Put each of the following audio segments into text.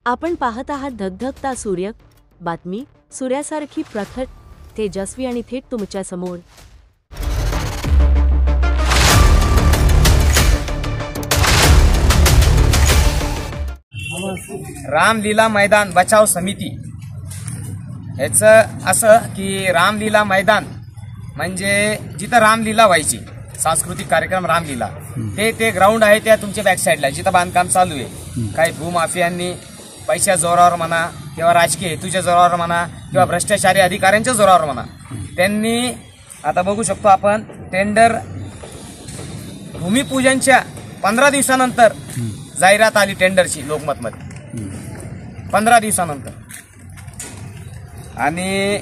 आपण पाहत आहात धगधगता सूर्य बातमी, सूर्यासारखी प्रखर, तेजस्वी आणि थेट तुमच्या समोर। रामलीला मैदान बचाव समिती याचं असं की रामलीला मैदान म्हणजे जिथं रामलीला व्हायची, सांस्कृतिक कार्यक्रम रामलीला, ते ग्राउंड आहे त्या तुमच्या बॅक साईडला जिथं बांधकाम चालू आहे। काही भूमाफियांनी पैशा जोरावर म्हणा किंवा राजकीय हेतूच्या जोरावर म्हणा किंवा भ्रष्टाचारी अधिकाऱ्यांच्या जोरावर म्हणा, त्यांनी आता बघू शकतो आपण टेंडर भूमिपूजनच्या 15 दिवसानंतर जाहिरात आली टेंडरची लोकमतमध्ये 15 दिवसानंतर। आणि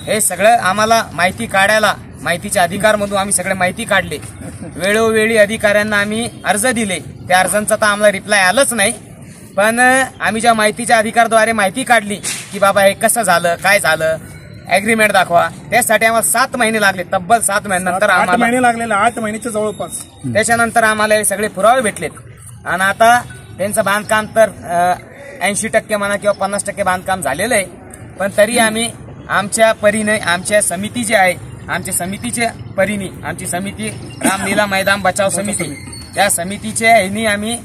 हे सगळं आम्हाला माहिती काढायला, माहितीच्या अधिकारमधून आम्ही सगळे माहिती काढले, वेळोवेळी अधिकाऱ्यांना आम्ही अर्ज दिले। त्या अर्जांचा तर आम्हाला रिप्लाय आलंच नाही, पण आम्ही ज्या माहितीच्या अधिकारद्वारे माहिती काढली की बाबा हे कसं झालं, काय झालं, ॲग्रीमेंट दाखवा, त्यासाठी आम्हाला 7 महिने लागले। तब्बल 7 महिन्यानंतर आम्हाला 8 महिने लागलेले, 8 महिन्याच्या जवळपास। त्याच्यानंतर आम्हाला हे सगळे पुरावे भेटलेत आणि आता त्यांचं बांधकाम तर 80% म्हणा किंवा 50% बांधकाम झालेलं आहे। पण तरी आम्ही आमच्या परीने, आमच्या समिती जी आहे, आमच्या समितीच्या परीने, आमची समिती रामलीला मैदान बचाव समिती, त्या समितीच्या ह्यांनी आम्ही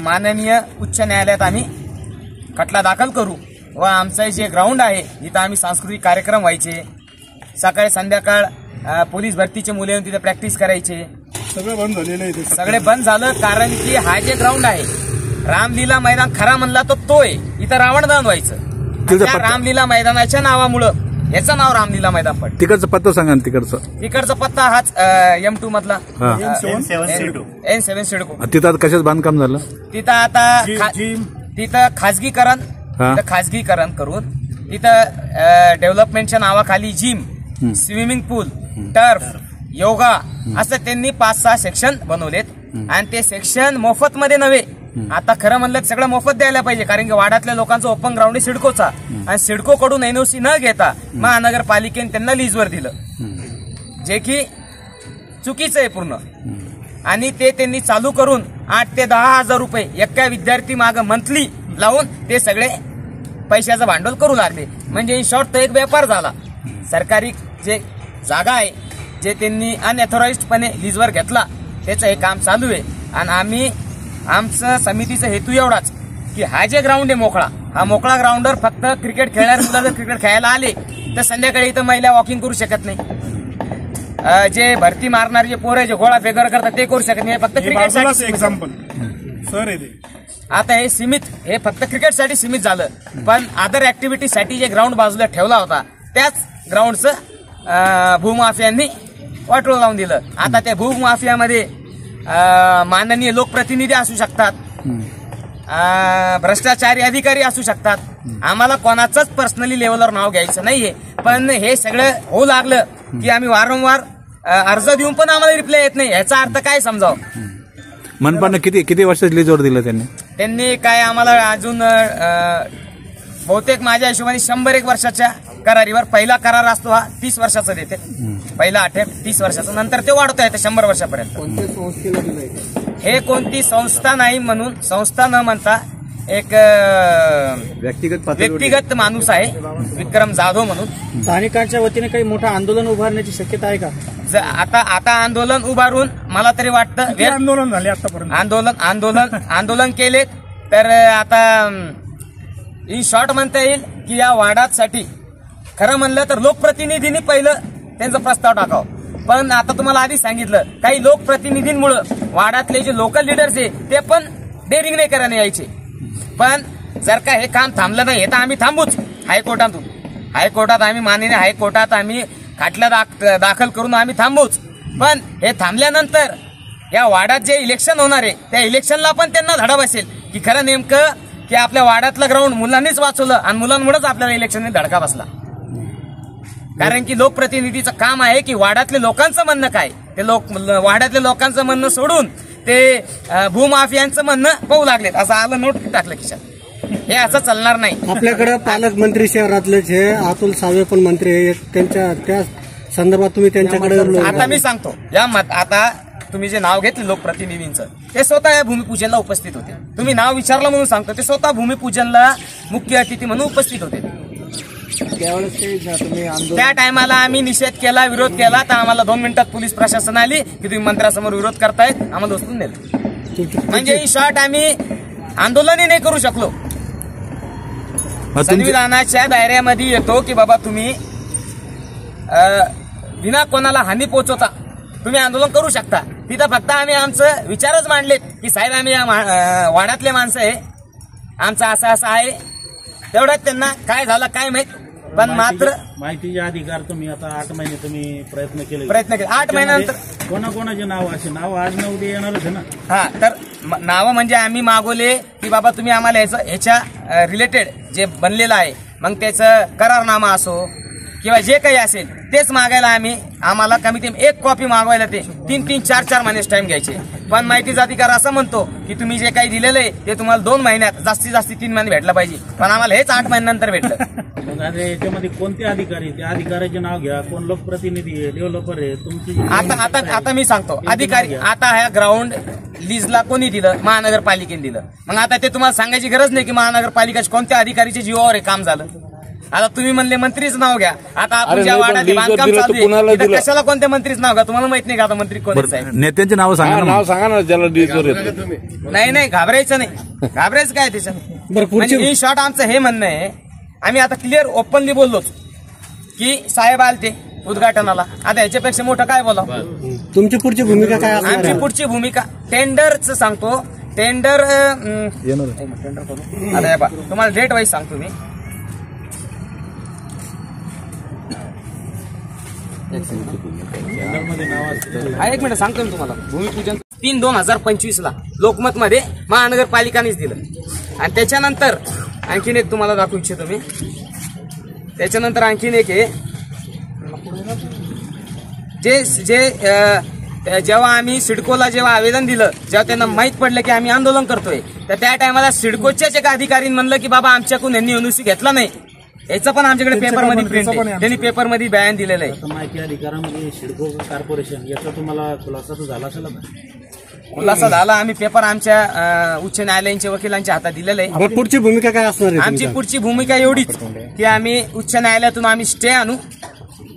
माननीय उच्च न्यायालयात आम्ही खटला दाखल करू व आमचं जे ग्राउंड आहे इथं आम्ही सांस्कृतिक कार्यक्रम व्हायचे, सकाळी संध्याकाळ पोलीस भरतीचे मुले येऊन तिथे प्रॅक्टिस करायचे, सगळं बंद झालेलं आहे। सगळे बंद झालं कारण की हा जे ग्राउंड आहे रामलीला मैदान खरा म्हणला तर तो आहे, इथं रावणदहन व्हायचं। त्या रामलीला मैदानाच्या नावामुळं याचं नाव रामलीला मैदान पडलं। तिकडचा पत्ता सांगा ना, तिकडचा पत्ता हाच M2 मधला N7 सिडको। तिथं कशाच बांधकाम झालं? तिथं आता तिथं खाजगीकरण करून तिथं डेव्हलपमेंटच्या नावाखाली जिम, स्विमिंग पूल, टर्फ, योगा असं त्यांनी 5-6 सेक्शन बनवलेत आणि ते सेक्शन मोफत मध्ये नव्हे, आता खरं म्हणलं सगळं मोफत द्यायला पाहिजे, कारण की वाड्यातल्या लोकांचं ओपन ग्राउंड आहे सिडकोचा आणि सिडको कडून NOC न घेता महानगरपालिकेने त्यांना लीजवर दिलं, जे की चुकीचं आहे पूर्ण। आणि ते त्यांनी चालू करून 8 ते 10 हजार रुपये एका विद्यार्थी मागं मंथली लावून ते सगळे पैशाचं भांडवल करू लागले। म्हणजे इन शॉर्ट तो एक व्यापार झाला। सरकारी जे जागा आहे जे त्यांनी अनऑथोराइज्डपणे लीजवर घेतला त्याचं हे काम चालू आहे। आणि आमचं समितीचा हेतू एवढाच की हा जे ग्राउंड आहे मोकळा, हा मोकळा ग्राउंडवर फक्त क्रिकेट खेळणारे मुलं जर क्रिकेट खेळायला आले तर संध्याकाळी इथं महिला वॉकिंग करू शकत नाही, जे भरती मारणारे जे पोरं जे गोळा फेगर करतात ते करू शकत नाही, फक्त क्रिकेट एक्झाम्पल सर। आता हे सीमित, हे फक्त क्रिकेटसाठी सीमित झालं, पण अदर ऍक्टिव्हिटीसाठी जे ग्राउंड बाजूला ठेवला होता त्याच ग्राउंडचं भूमाफियांनी वाटोळं लावून दिलं। आता त्या भूमाफियामध्ये माननीय लोकप्रतिनिधी असू शकतात, भ्रष्टाचारी अधिकारी असू शकतात, आम्हाला कोणाचंच पर्सनली लेवलवर नाव घ्यायचं नाहीये, पण हे सगळं होऊ लागलं की आम्ही वारंवार अर्ज देऊन पण आम्हाला रिप्लाय येत नाही। याचा अर्थ काय समजावं? मनपानं किती वर्षाचं लीजवर दिलं त्यांनी काय आम्हाला अजून बहुतेक माझ्या हिशोबाने 101 वर्षाच्या करारीवर, पहिला करार असतो हा 30 वर्षाचा देते, पहिला अटेक 30 वर्षाचा, नंतर ते वाढवता येतं 100 वर्षापर्यंत। हे कोणती संस्था नाही म्हणून, संस्था न म्हणता एक व्यक्तिगत माणूस आहे विक्रम जाधव म्हणून। स्थानिकांच्या वतीने काही मोठं आंदोलन उभारण्याची शक्यता आहे का? आता आंदोलन उभारून मला तरी वाटतं आंदोलन झाले आतापर्यंत, आंदोलन केले तर आता इन शॉर्ट म्हणता येईल की या वाडासाठी खरं म्हणलं तर लोकप्रतिनिधींनी पहिलं त्यांचा प्रस्ताव टाकावा। पण आता तुम्हाला आधी सांगितलं काही लोकप्रतिनिधींमुळे वाड्यातले जे लोकल लीडर्स आहे ते पण डेअरिंग नाही करायला यायचे। पण जर का हे काम थांबलं नाही तर आम्ही थांबूच, हायकोर्टात आम्ही माननीय हायकोर्टात आम्ही खटला दाखल करून आम्ही थांबूच। पण हे थांबल्यानंतर या वाड्यात जे इलेक्शन होणार आहे त्या इलेक्शनला पण त्यांना धडा बसेल की खरं नेमकं की आपल्या वाड्यातलं ग्राउंड मुलांनीच वाचवलं आणि मुलांमुळेच आपल्याला इलेक्शनने धडका बसला। कारण की लोकप्रतिनिधीचं काम आहे की वाड्यातल्या लोकांचं म्हणणं काय, ते वाड्यातल्या लोकांचं म्हणणं सोडून ते भूमाफियांचं म्हणणं पाहू लागलेत, असं आलं नोट टाकलं खिशात। हे असं चालणार नाही। आपल्याकडे पालकमंत्री शहरातले जे अतुल सावे पण मंत्री आहेत, त्यांच्या त्या संदर्भात तुम्ही त्यांच्याकडे आता मी सांगतो, या आता तुम्ही जे नाव घेतले लोकप्रतिनिधींचं ते स्वतः या भूमिपूजनला उपस्थित होते. तुम्ही नाव विचारलं म्हणून सांगतो, ते स्वतः भूमिपूजनला मुख्य अतिथी म्हणून उपस्थित होते. त्या टायमाला आम्ही निषेध केला, विरोध केला, तर आम्हाला 2 मिनिटात पोलीस प्रशासन आली की तुम्ही मंत्र्यासमोर विरोध करतायत, आम्हाला उचलून नेलं. म्हणजे इन शॉर्ट आम्ही आंदोलनही नाही करू शकलो. संविधानाच्या दायऱ्यामध्ये येतो की बाबा तुम्ही विना कोणाला हानी पोहोचवता तुम्ही आंदोलन करू शकता. तिथं फक्त आम्ही आमचं विचारच मांडलेत की साहेब आम्ही या वाड्यातले माणसं आहे, आमचं असं असं आहे. तेवढ्यात त्यांना काय झालं काय माहित, पण मात्र माहितीचे अधिकार तुम्ही आता 8 महिने तुम्ही प्रयत्न केले 8 महिन्यानंतर कोणाकोणाचे नाव असे नाव आज न उद्या येणारच आहे ना. हा, तर नावं म्हणजे आम्ही मागवले की बाबा तुम्ही आम्हाला ह्याच्या रिलेटेड जे बनलेलं आहे, मग त्याचं करारनामा असो किंवा जे काही असेल तेच मागायला आम्हाला कमीत कमी 1 कॉपी मागवायला ते 3-3, 4-4 महिने टाइम घ्यायचे. पण माहितीचा अधिकार असं म्हणतो की तुम्ही जे काही दिलेलं आहे ते तुम्हाला 2 महिन्यात जास्तीत जास्त 3 महिने भेटलं पाहिजे, पण आम्हाला हेच 8 महिन्यानंतर भेटलं. मग आता याच्यामध्ये कोणते अधिकारी, त्या अधिकाऱ्याचे नाव घ्या, कोण लोकप्रतिनिधी आहे, डेव्हलपर आहे तुमची. आता मी सांगतो अधिकारी. आता ह्या ग्राउंड लीजला कोणी दिलं? महानगरपालिकेने दिलं. मग आता ते तुम्हाला सांगायची गरज नाही की महानगरपालिकेच्या कोणत्या अधिकारीच्या जीवावर हे काम झालं. आता तुम्ही म्हणले मंत्रीच नाव घ्या. आता आपण ज्या वाड्यात बांधकाम चालू आहे कशाला कोणत्या मंत्रीच नाव घ्या? तुम्हाला माहित नाही का आता मंत्री कोणच आहे? नेत्यांचे नाव सांगा ना. नाव सांगा ना ज्याला लीजवर येतं. नाही घाबरायचं नाही. घाबरायचं काय त्याच्यात? म्हणजे इन शॉर्ट आमचं हे म्हणणं आहे, आम्ही आता क्लिअर ओपनली बोललोच की साहेब आलते उद्घाटनाला. आता याच्यापेक्षा मोठं काय बोलावं? तुमची पुढची भूमिका काय असणार आमची आहे? पुढची भूमिका टेंडरचं सांगतो. टेंडर आता तुम्हाला डेट वाईज सांगतो मी. एक मिनिट सांगतो मी तुम्हाला. भूमिपूजन 3/2025 लोकमत मध्ये महानगरपालिकानेच दिलं. आणि त्याच्यानंतर आणखीन एक तुम्हाला दाखवू इच्छितो मी. त्याच्यानंतर आणखीन एक आहे जेव्हा आम्ही सिडकोला जेव्हा आवेदन दिलं, जेव्हा त्यांना माहित पडलं की आम्ही आंदोलन करतोय, तर त्या टायमाला सिडकोच्याच एका अधिकारीने म्हणलं की बाबा आमच्याकडून यांनी एनओसी घेतला नाही. याचं पण आमच्याकडे पेपरमध्ये प्रिंट आहे, त्यांनी पेपरमध्ये बयान दिलेलं आहे. माहिती अधिकारामध्ये सिडको कॉर्पोरेशन याचा तुम्हाला खुलासा तर झाला असेल ना? खुलासा झाला. आम्ही पेपर आमच्या उच्च न्यायालयांच्या वकिलांच्या हातात दिलेलं आहे. पुढची भूमिका काय असणार आहे? आमची पुढची भूमिका एवढीच की आम्ही उच्च न्यायालयातून आम्ही स्टे आणू,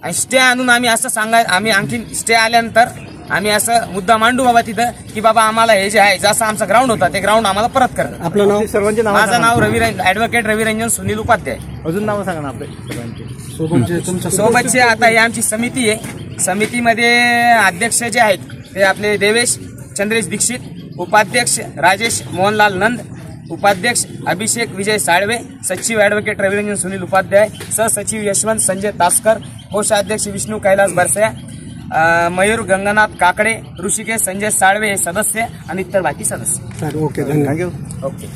आणि स्टे आणून आम्ही असं आम्ही आणखी स्टे आल्यानंतर आम्ही असं मुद्दा मांडू बाबा तिथं की बाबा आम्हाला हे जे आहे जसं आमचा ग्राउंड होता ते ग्राउंड आम्हाला परत करा. आपलं नाव? सर्वांचे नाव माझं नाव ॲडव्होकेट रविरंजन सुनील उपाध्याय. अजून नाव सांगा ना आपले सर्वांचे. सोबतचे आता ही आमची समिती आहे. समितीमध्ये अध्यक्ष जे आहेत ते आपले देवेश चंद्रेश दीक्षित, उपाध्यक्ष राजेश मोहनलाल नंद, उपाध्यक्ष अभिषेक विजय साळवे, सचिव ॲडव्होकेट रविरंजन सुनील उपाध्याय, सहसचिव यशवंत संजय तासकर, कोषाध्यक्ष विष्णू कैलास बरसया, मयूर गंगानाथ काकडे, ऋषिकेश संजय साळवे हे सदस्य आणि इतर बाकी सदस्य. ओके, धन्यवाद. ओके.